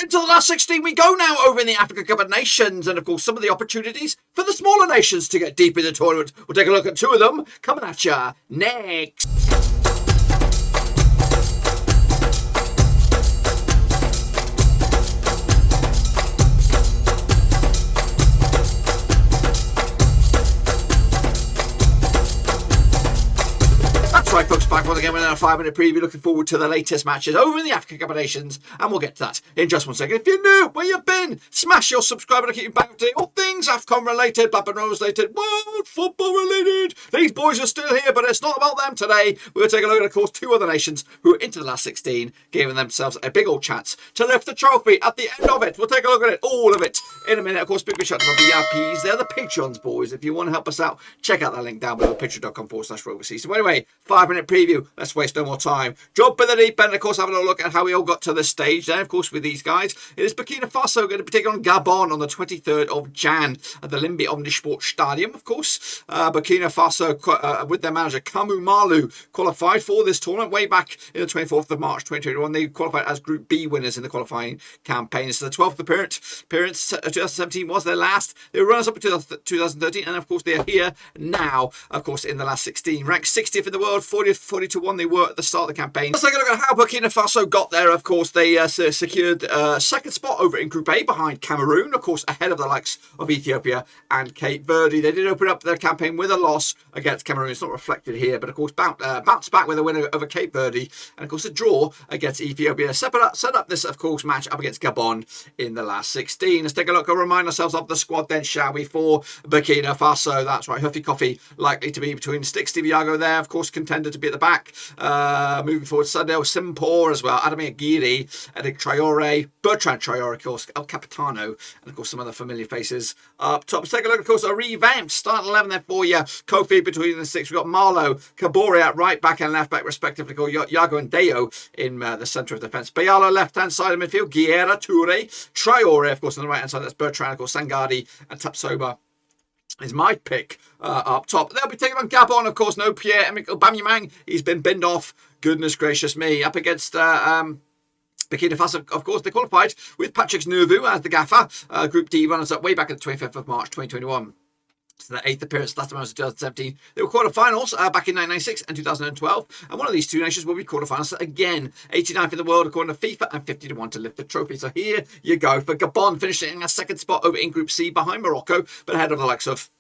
Into the last 16 we go now over in the Africa Cup of Nations, and of course some of the opportunities for the smaller nations to get deep in the tournament. We'll take a look at two of them coming at ya next. Right, folks, back once again with another 5-minute preview. Looking forward to the latest matches over in the Africa Cup of Nations, and we'll get to that in just 1 second. If you're new, where you been? Smash your subscribe and keep you back up to date. All things AFCON related, Blackburn Rovers related, world football related. These boys are still here, but it's not about them today. We're going to take a look at, of course, two other nations who are into the last 16, giving themselves a big old chance to lift the trophy at the end of it. We'll take a look at it, all of it, in a minute. Of course, big shout out to the VIPs. They're the Patreons, boys. If you want to help us out, check out that link down below, patreon.com/Roverseas. So anyway, 5-minute preview. Let's waste no more time. Jump in the deep end, of course, having a look at how we all got to this stage. Then, of course, with these guys, it is Burkina Faso going to be taking on Gabon on the 23rd of Jan at the Limbi Omnisport Stadium, of course. Burkina Faso, with their manager, Kamu Malu, qualified for this tournament way back in the 24th of March 2021. They qualified as Group B winners in the qualifying campaign. So the 12th appearance, 2017 was their last. They were runners up until 2013, and of course, they are here now, of course, in the last 16. Ranked 60th in the world, 40-1 they were at the start of the campaign. Let's take a look at how Burkina Faso got there. Of course, they secured second spot over in Group A behind Cameroon, of course, ahead of the likes of Ethiopia and Cape Verde. They did open up their campaign with a loss against Cameroon. It's not reflected here, but of course, bounced back with a win over Cape Verde, and of course, a draw against Ethiopia. Set up this, of course, match up against Gabon in the last 16. Let's take a look and remind ourselves of the squad then, shall we, for Burkina Faso. That's right, Huffy Coffee likely to be between sticks. Stevie Yago there, of course, contender to be at the back. Moving forward, Sadel Simpor as well, Adamir Giri, Eric Traore, Bertrand Traore, of course, El Capitano, and of course some other familiar faces up top. Let's take a look, of course, a revamped starting 11 there for you. Kofi between the six. We've got Marlo, Kabore at right back and left back, respectively. Yago and Deo in the centre of defence. Bayalo left hand side of midfield. Guerra, Toure, Traore, of course, on the right hand side. That's Bertrand, of course, Sangadi and Tapsoba is my pick up top. They'll be taking on Gabon, of course. No Pierre-Emerick Aubameyang. He's been binned off. Goodness gracious me. Up against Burkina Faso, of course, they qualified with Patrick Nervu as the gaffer. Group D runners up way back at the 25th of March 2021. So their 8th appearance, last time was in 2017. They were quarterfinals back in 1996 and 2012. And one of these two nations will be quarterfinals again. 89th in the world according to FIFA and 50-1 to lift the trophy. So here you go for Gabon, finishing a second spot over in Group C behind Morocco, but ahead of the likes of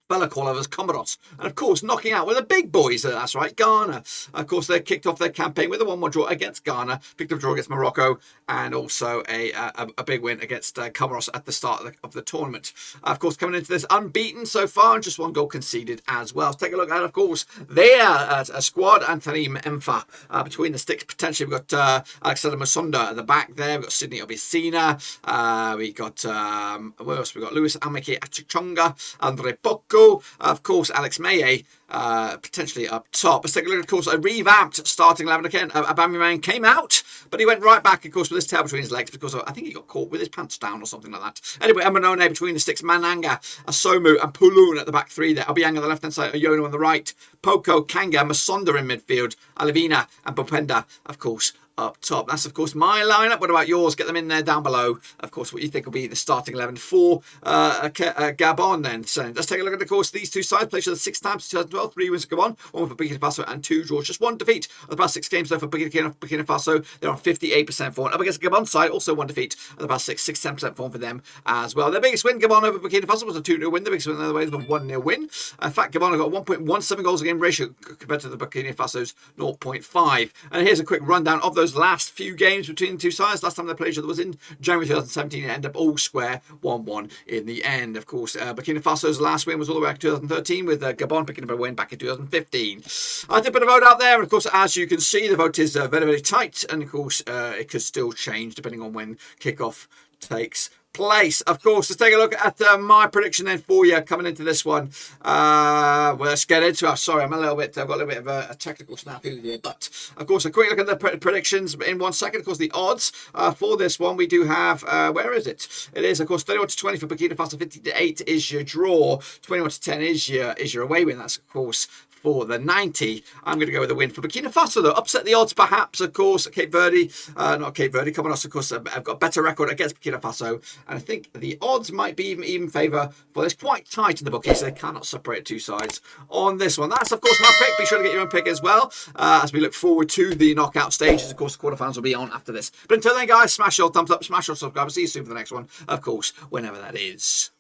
fellow call-overs, Comoros, and of course knocking out with the big boys. That's right, Ghana. Of course, they kicked off their campaign with a 1-1 draw against Ghana, picked up a draw against Morocco, and also a big win against Comoros at the start of the tournament. Of course, coming into this unbeaten so far, and just one goal conceded as well. Let's take a look at, of course, their a squad. Anthony Mempha between the sticks. Potentially, we've got Alexander Musonda at the back there. We've got Sydney Obisina. We got where else? We've got Luis Ameke Achichonga, Andre Poco. Of course, Alex Maye potentially up top. Let's take a look, of course, a revamped starting 11 again. Aubameyang came out, but he went right back, of course, with his tail between his legs because I think he got caught with his pants down or something like that. Anyway, Emanone between the sticks, Mananga, Asomu, and Pulun at the back three there. Obiang on the left-hand side, Oyono on the right, Poco, Kanga, Masonda in midfield, Alevina, and Bopenda, of course, up top. That's, of course, my lineup. What about yours? Get them in there down below. Of course, what you think will be the starting 11 for Gabon then. So let's take a look at, of course, these two sides. Played each other 6 times, 2012, 3 wins for Gabon, 1 for Burkina Faso, and 2 draws. Just 1 defeat of the past 6 games, though, for Burkina Faso. They're on 58% form. Up against the Gabon side, also 1 defeat of the past 6-10% form for them as well. Their biggest win, Gabon over Burkina Faso, was a 2-0 win. The biggest win, in other ways, was a 1-0 win. In fact, Gabon have got 1.17 goals a game ratio compared to the Burkina Faso's 0.5. And here's a quick rundown of those last few games between the two sides. Last time they played each other was in January 2017. It ended up all square 1-1 in the end. Of course, Burkina Faso's last win was all the way back to 2013 with Gabon picking up a win back in 2015. I did put a vote out there, and of course, as you can see, the vote is very, very tight, and of course, it could still change depending on when kickoff takes place. Of course, let's take a look at my prediction then for you coming into this one. Well, let's get into it. Sorry, I've got a little bit of a technical snafu here, but of course, a quick look at the predictions in 1 second. Of course, the odds for this one, we do have, where is it? It is, of course, 31-20 for Burkina Faso, 50-8 is your draw, 21-10 is your away win. That's, of course, for the 90. I'm going to go with a win for Burkina Faso, though. Upset the odds, perhaps, of course. Cape Verde, not Cape Verde, Comoros, of course, have got a better record against Burkina Faso. And I think the odds might be even favour for this. Quite tight in the bookies, so they cannot separate two sides on this one. That's, of course, my pick. Be sure to get your own pick as well as we look forward to the knockout stages. Of course, the quarterfinals will be on after this. But until then, guys, smash your thumbs up, smash your subscribe. See you soon for the next one, of course, whenever that is.